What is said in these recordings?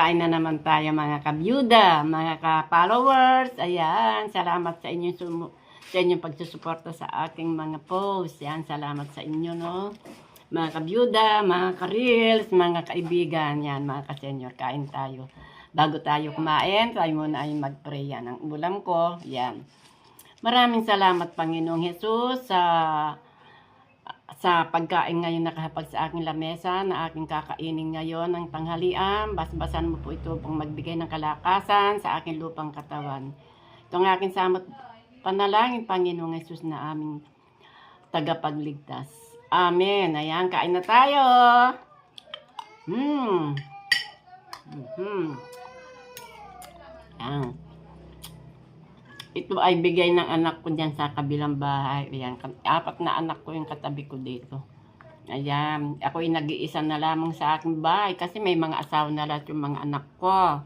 Kain na naman tayo mga kabyuda, mga ka-followers. Ayan, salamat sa inyong sa inyong pagsusuporta sa aking mga posts. Ayan, salamat sa inyo, no? Mga kabyuda, mga ka-reels, mga kaibigan. Yan, mga ka-senior, kain tayo. Bago tayo kumain, tayo muna ay mag-pray. Yan, ang ulam ko. Yan. Maraming salamat, Panginoong Hesus, sa pagkain ngayon nakahapag sa aking lamesa na aking kakainin ngayon ng tanghalian. Basbasan mo po ito pong magbigay ng kalakasan sa aking lupang katawan. Itong aking samot panalangin, Panginoong Hesus na aming tagapagligtas. Amen. Ayan, kain na tayo. Ayan. Ito ay bigay ng anak ko dyan sa kabilang bahay. Ayan, 4 na anak ko yung katabi ko dito. Ayan, ako ay nag-iisa na lamang sa aking bahay kasi may mga asawa na lahat yung mga anak ko.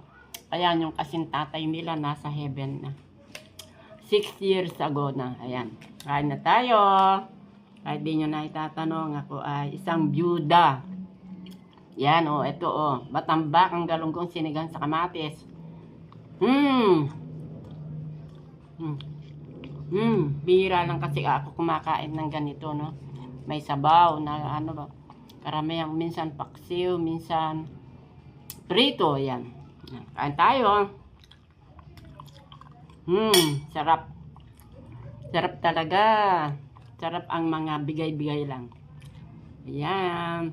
Ayan, yung kasing tatay nila nasa heaven na. 6 years ago na. Ayan, kain na tayo. Kahit di nyo na itatanong, ako ay isang byuda. Yan, ito Batambak ang galunggong sinigang sa kamatis. Bihira lang kasi ako kumakain ng ganito, no? May sabaw na karamihan minsan paksiw, minsan prito, yan. Kain tayo. Sarap. Sarap talaga. Sarap ang mga bigay-bigay lang. Ayan.